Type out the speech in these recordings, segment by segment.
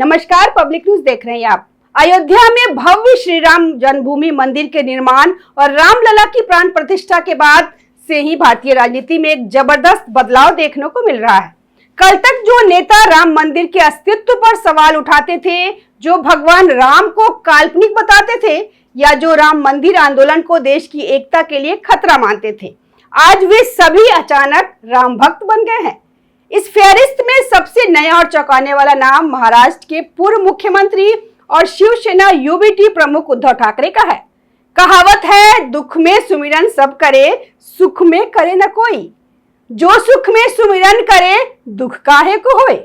नमस्कार, public news देख रहे हैं आप। अयोध्या में भव्य श्री राम जन्मभूमि मंदिर के निर्माण और रामलला की प्राण प्रतिष्ठा के बाद से ही भारतीय राजनीति में एक जबरदस्त बदलाव देखने को मिल रहा है। कल तक जो नेता राम मंदिर के अस्तित्व पर सवाल उठाते थे, जो भगवान राम को काल्पनिक बताते थे या जो राम मंदिर आंदोलन को देश की एकता के लिए खतरा मानते थे, आज वे सभी अचानक राम भक्त बन गए हैं। इस फहरिस्त में सबसे नया और चौंकाने वाला नाम महाराष्ट्र के पूर्व मुख्यमंत्री और शिवसेना यूबीटी प्रमुख उद्धव ठाकरे का है। कहावत है, दुख में सुमिरन सब करे, सुख में करे न कोई। जो सुख में सुमिरन करे, दुख काहे को होए।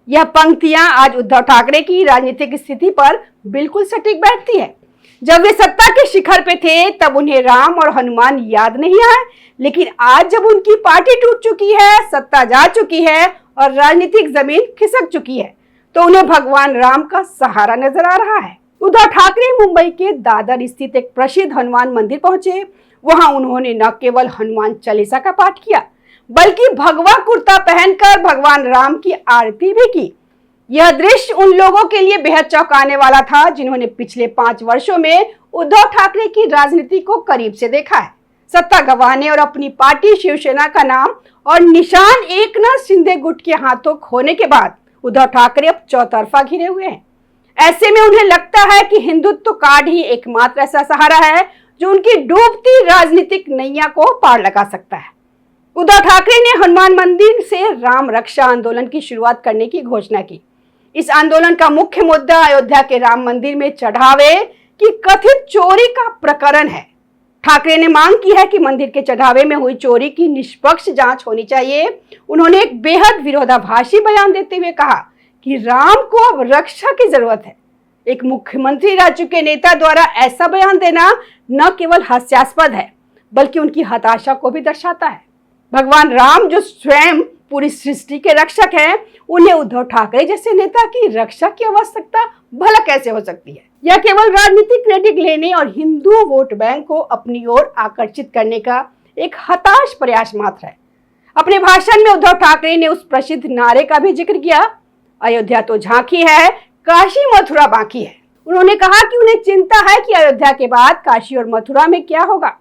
यह पंक्तियां आज उद्धव ठाकरे की राजनीतिक स्थिति पर बिल्कुल सटीक बैठती है। जब वे सत्ता के शिखर पे थे तब उन्हें राम और हनुमान याद नहीं आए, लेकिन आज जब उनकी पार्टी टूट चुकी है, सत्ता जा चुकी है और राजनीतिक जमीन खिसक चुकी है, तो उन्हें भगवान राम का सहारा नजर आ रहा है। उद्धव ठाकरे मुंबई के दादर स्थित एक प्रसिद्ध हनुमान मंदिर पहुंचे। वहां उन्होंने न केवल हनुमान चालीसा का पाठ किया, बल्कि भगवा कुर्ता पहनकर भगवान राम की आरती भी की। यह दृश्य उन लोगों के लिए बेहद चौंकाने वाला था जिन्होंने पिछले 5 वर्षों में उद्धव ठाकरे की राजनीति को करीब से देखा है। सत्ता गंवाने और अपनी पार्टी शिवसेना का नाम और निशान एकनाथ शिंदे गुट के हाथों खोने के बाद उद्धव ठाकरे अब चौतरफा घिरे हुए हैं। ऐसे में उन्हें लगता है कि हिंदुत्व कार्ड ही एकमात्र ऐसा सहारा है जो उनकी डूबती राजनीतिक नैया को पार लगा सकता है। उद्धव ठाकरे ने हनुमान मंदिर से राम रक्षा आंदोलन की शुरुआत करने की घोषणा की। इस आंदोलन का मुख्य मुद्दा अयोध्या के राम मंदिर में चढ़ावे की कथित चोरी का प्रकरण है। ठाकरे ने मांग की है कि मंदिर के चढ़ावे में हुई चोरी की निष्पक्ष जांच होनी चाहिए। उन्होंने एक बेहद विरोधाभासी बयान देते हुए कहा कि राम को अब रक्षा की जरूरत है। एक मुख्यमंत्री राज्य के नेता द्वारा ऐसा बयान देना न केवल हास्यास्पद है, बल्कि उनकी हताशा को भी दर्शाता है। भगवान राम जो स्वयं पूरी सृष्टि के रक्षक हैं, उन्हें उद्धव ठाकरे जैसे नेता की रक्षा की आवश्यकता भला कैसे हो सकती है। यह केवल राजनीतिक क्रेडिट लेने और हिंदू वोट बैंक को अपनी ओर आकर्षित करने का एक हताश प्रयास मात्र है। अपने भाषण में उद्धव ठाकरे ने उस प्रसिद्ध नारे का भी जिक्र किया, अयोध्या तो झांकी है, काशी मथुरा बाकी है। उन्होंने कहा कि उन्हें चिंता है कि अयोध्या के बाद काशी और मथुरा में क्या होगा।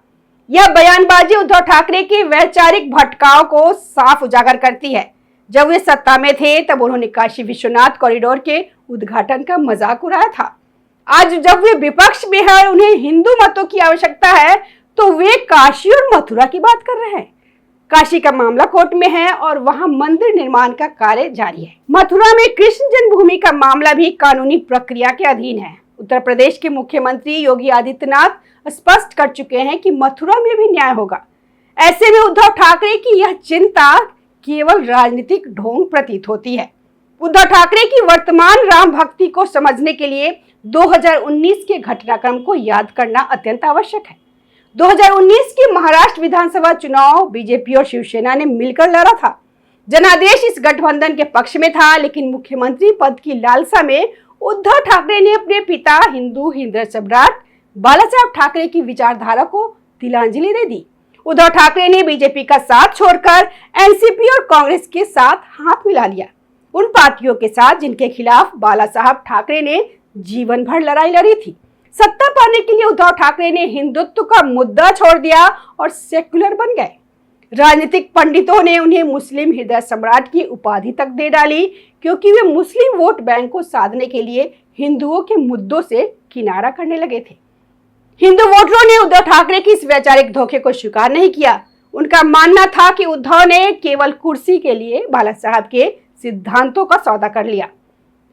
यह बयानबाजी उद्धव ठाकरे के वैचारिक भटकाव को साफ उजागर करती है। जब वे सत्ता में थे तब उन्होंने काशी विश्वनाथ कॉरिडोर के उद्घाटन का मजाक उड़ाया था। आज जब वे विपक्ष में है और उन्हें हिंदू मतों की आवश्यकता है, तो वे काशी और मथुरा की बात कर रहे हैं। काशी का मामला कोर्ट में है और वहां मंदिर निर्माण का कार्य जारी है। मथुरा में कृष्ण जन्मभूमि का मामला भी कानूनी प्रक्रिया के अधीन है। उत्तर प्रदेश के मुख्यमंत्री योगी आदित्यनाथ स्पष्ट कर चुके हैं कि मथुरा में भी न्याय होगा। ऐसे में उद्धव ठाकरे की यह चिंता केवल राजनीतिक ढोंग प्रतीत होती है। उद्धव ठाकरे की वर्तमान राम भक्ति को समझने के लिए 2019 के घटनाक्रम को याद करना अत्यंत आवश्यक है। 2019 के महाराष्ट्र विधानसभा चुनाव बीजेपी और शिवसेना ने मिलकर लड़ा था। जनादेश इस गठबंधन के पक्ष में था, लेकिन मुख्यमंत्री पद की लालसा में उद्धव ठाकरे ने अपने पिता हिंदू हृदय सम्राट बालासाहेब ठाकरे की विचारधारा को तिलांजलि दे दी। उद्धव ठाकरे ने बीजेपी का साथ छोड़कर एनसीपी और कांग्रेस के साथ हाथ मिला लिया, उन पार्टियों के साथ जिनके खिलाफ बालासाहेब ठाकरे ने जीवन भर लड़ाई लड़ी थी। सत्ता पाने के लिए उद्धव ठाकरे ने हिंदुत्व का मुद्दा छोड़ दिया और सेक्युलर बन गए। राजनीतिक पंडितों ने उन्हें मुस्लिम हृदय सम्राट की उपाधि तक दे डाली, क्योंकि वे मुस्लिम वोट बैंक को साधने के लिए हिंदुओं के मुद्दों से किनारा करने लगे थे। हिंदू वोटरों ने उद्धव ठाकरे की इस वैचारिक धोखे को स्वीकार नहीं किया। उनका मानना था कि उद्धव ने केवल कुर्सी के लिए बाला साहब के सिद्धांतों का सौदा कर लिया।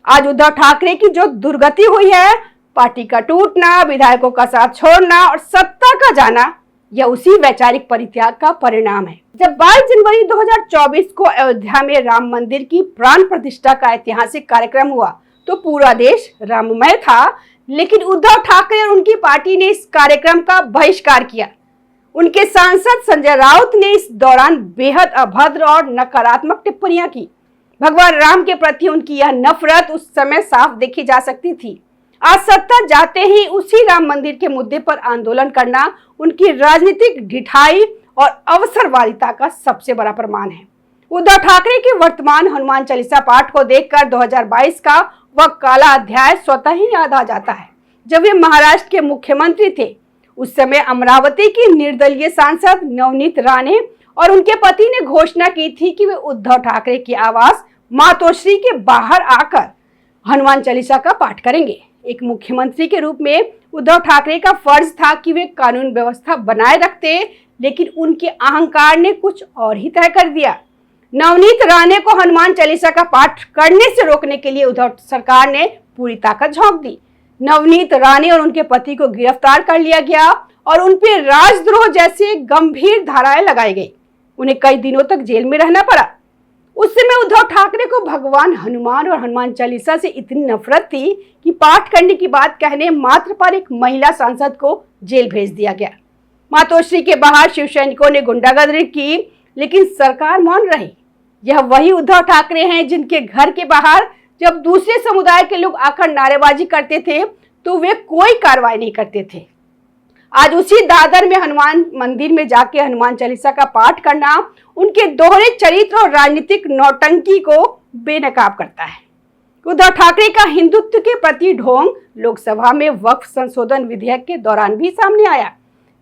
आज उद्धव ठाकरे की जो दुर्गति हुई है, पार्टी का टूटना, विधायकों का साथ छोड़ना और सत्ता का जाना, यह उसी वैचारिक परित्याग का परिणाम है। जब 22 जनवरी 2024 को अयोध्या में राम मंदिर की प्राण प्रतिष्ठा का ऐतिहासिक कार्यक्रम हुआ तो पूरा देश राममय था, लेकिन उद्धव ठाकरे और उनकी पार्टी ने इस कार्यक्रम का बहिष्कार किया। उनके सांसद संजय राउत ने इस दौरान बेहद अभद्र और नकारात्मक टिप्पणियां की। भगवान राम के प्रति उनकी यह नफरत उस समय साफ देखी जा सकती थी। आज सत्ता जाते ही उसी राम मंदिर के मुद्दे पर आंदोलन करना उनकी राजनीतिक ढिठाई और अवसरवादिता का सबसे बड़ा प्रमाण है। उद्धव ठाकरे के वर्तमान हनुमान चालीसा पाठ को देखकर 2022 का वह काला अध्याय स्वतः ही याद आ जाता है। जब वे महाराष्ट्र के मुख्यमंत्री थे, उस समय अमरावती की निर्दलीय सांसद नवनीत राणे और उनके पति ने घोषणा की थी कि वे उद्धव ठाकरे की आवास मातोश्री के बाहर आकर हनुमान चालीसा का पाठ करेंगे। एक मुख्यमंत्री के रूप में उद्धव ठाकरे का फर्ज था कि वे कानून व्यवस्था बनाए रखते, लेकिन उनके अहंकार ने कुछ और ही तय कर दिया। नवनीत राणे को हनुमान चालीसा का पाठ करने से रोकने के लिए उद्धव सरकार ने पूरी ताकत झोंक दी। नवनीत राणे और उनके पति को गिरफ्तार कर लिया गया और उन पर राजद्रोह जैसे गंभीर धाराएं लगाई गई। उन्हें कई दिनों तक जेल में रहना पड़ा। उस समय उद्धव ठाकरे को भगवान हनुमान और हनुमान चालीसा से इतनी नफरत थी कि पाठ करने की बात कहने मात्र पर एक महिला सांसद को जेल भेज दिया गया। मातोश्री के बाहर शिव सैनिकों ने गुंडागर्दी की, लेकिन सरकार मौन रही। यह वही उद्धव ठाकरे हैं जिनके घर के बाहर जब दूसरे समुदाय के लोग आकर नारेबाजी करते थे तो वे कोई कार्रवाई नहीं करते थे। आज उसी दादर में हनुमान मंदिर में जाके हनुमान चालीसा का पाठ करना उनके दोहरे चरित्र और राजनीतिक नौटंकी को बेनकाब करता है। उद्धव ठाकरे का हिंदुत्व के प्रति ढोंग लोकसभा में वक्फ संशोधन विधेयक के दौरान भी सामने आया।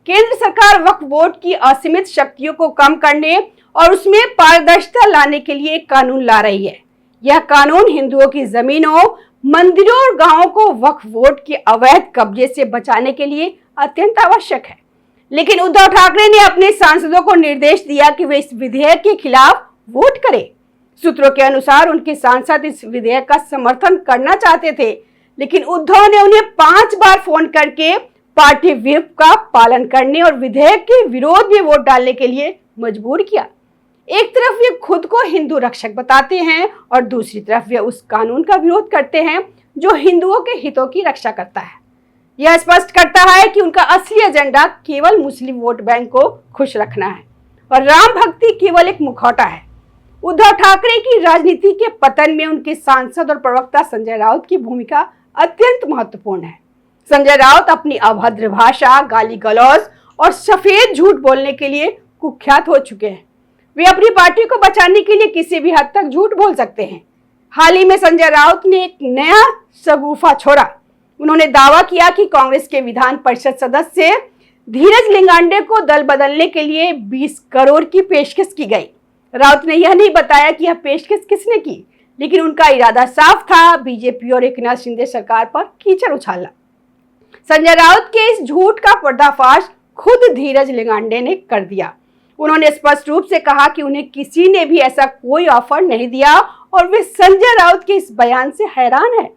केंद्र सरकार वक्फ बोर्ड की असीमित शक्तियों को कम करने और उसमें पारदर्शिता लाने के लिए एक कानून ला रही है। यह कानून हिंदुओं की जमीनों, मंदिरों और गांवों को वक्फ बोर्ड के अवैध कब्जे से बचाने के लिए अत्यंत आवश्यक है। लेकिन उद्धव ठाकरे ने अपने सांसदों को निर्देश दिया कि वे इस विधेयक के खिलाफ वोट करें। सूत्रों के अनुसार उनके सांसद इस विधेयक का समर्थन करना चाहते थे, लेकिन उद्धव ने उन्हें 5 बार फोन करके पार्टी व्हिप का पालन करने और विधेयक के विरोध में वोट डालने के लिए मजबूर किया। एक तरफ वे खुद को हिंदू रक्षक बताते हैं और दूसरी तरफ वे उस कानून का विरोध करते हैं जो हिंदुओं के हितों की रक्षा करता है। यह स्पष्ट करता है कि उनका असली एजेंडा केवल मुस्लिम वोट बैंक को खुश रखना है और राम भक्ति केवल एक मुखौटा है। उद्धव ठाकरे की राजनीति के पतन में उनके सांसद और प्रवक्ता संजय राउत की भूमिका अत्यंत महत्वपूर्ण है। संजय राउत अपनी अभद्र भाषा, गाली गलौज और सफेद झूठ बोलने के लिए कुख्यात हो चुके हैं। वे अपनी पार्टी को बचाने के लिए किसी भी हद तक झूठ बोल सकते हैं। हाल ही में संजय राउत ने एक नया शगुफा छोड़ा। उन्होंने दावा किया कि कांग्रेस के विधान परिषद सदस्य धीरज लिंगांडे को दल बदलने के लिए 20 करोड़ की पेशकश की गई। राउत ने यह नहीं बताया कि यह पेशकश किसने की, लेकिन उनका इरादा साफ था, बीजेपी और एकनाथ शिंदे सरकार पर कीचड़ उछालना। संजय राउत के इस झूठ का पर्दाफाश खुद धीरज लिंगांडे ने कर दिया। उन्होंने स्पष्ट रूप से कहा कि उन्हें किसी ने भी ऐसा कोई ऑफर नहीं दिया और वे संजय राउत के इस बयान से हैरान हैं।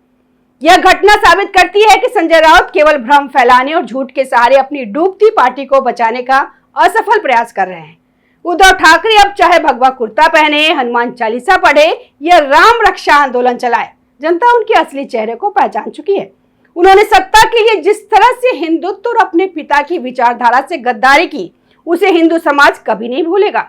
यह घटना साबित करती है कि संजय राउत केवल भ्रम फैलाने और झूठ के सहारे अपनी डूबती पार्टी को बचाने का असफल प्रयास कर रहे हैं। उद्धव ठाकरे अब चाहे भगवा कुर्ता पहने, हनुमान चालीसा पढ़े या राम रक्षा आंदोलन चलाए, जनता उनके असली चेहरे को पहचान चुकी है। उन्होंने सत्ता के लिए जिस तरह से हिंदुत्व और अपने पिता की विचारधारा से गद्दारी की, उसे हिंदू समाज कभी नहीं भूलेगा।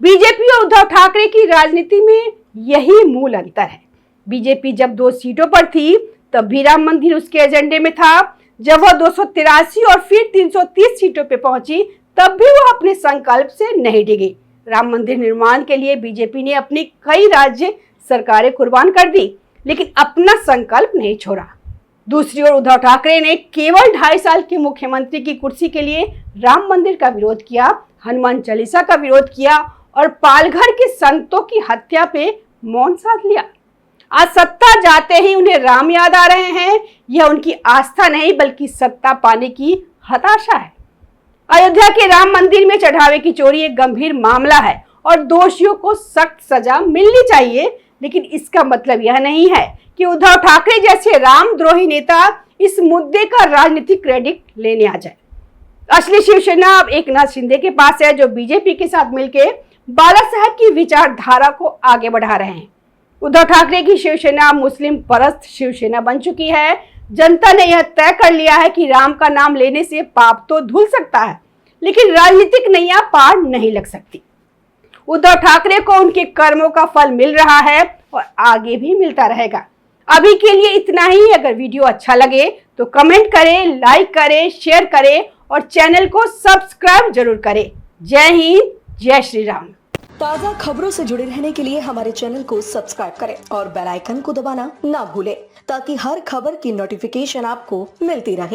बीजेपी और उद्धव ठाकरे की राजनीति में यही मूल अंतर है। बीजेपी जब 2 सीटों पर थी तब भी राम मंदिर उसके एजेंडे में था। जब वह 283 और फिर 330 सीटों पे पहुंची तब भी वह अपने संकल्प से नहीं डिगी। राम मंदिर निर्माण के लिए बीजेपी ने अपनी कई राज्य सरकारें कुर्बान कर दी, लेकिन अपना संकल्प नहीं छोड़ा। दूसरी ओर उद्धव ठाकरे ने केवल 2.5 साल के मुख्यमंत्री की कुर्सी के लिए राम मंदिर का विरोध किया, हनुमान चालीसा का विरोध किया और पालघर के संतों की हत्या पे मौन साध लिया। आज सत्ता जाते ही उन्हें राम याद आ रहे हैं। यह उनकी आस्था नहीं बल्कि सत्ता पाने की हताशा है। अयोध्या के राम मंदिर में चढ़ावे की चोरी एक गंभीर मामला है और दोषियों को सख्त सजा मिलनी चाहिए, लेकिन इसका मतलब यह नहीं है कि उद्धव ठाकरे जैसे रामद्रोही नेता इस मुद्दे का राजनीतिक क्रेडिट लेने आ जाए। असली शिवसेना अब एकनाथ शिंदे के पास है, जो बीजेपी के साथ मिलकर बाला साहब की विचारधारा को आगे बढ़ा रहे हैं। उद्धव ठाकरे की शिवसेना मुस्लिम परस्त शिवसेना बन चुकी है। जनता ने यह तय कर लिया है कि राम का नाम लेने से पाप तो धुल सकता है, लेकिन राजनीतिक नैया पार नहीं लग सकती। उद्धव ठाकरे को उनके कर्मों का फल मिल रहा है और आगे भी मिलता रहेगा। अभी के लिए इतना ही। अगर वीडियो अच्छा लगे तो कमेंट करें, लाइक करें, शेयर करें और चैनल को सब्सक्राइब जरूर करें। जय हिंद, जय श्री राम। ताज़ा खबरों से जुड़े रहने के लिए हमारे चैनल को सब्सक्राइब करें और बेल आइकन को दबाना ना भूलें ताकि हर खबर की नोटिफिकेशन आपको मिलती रहे।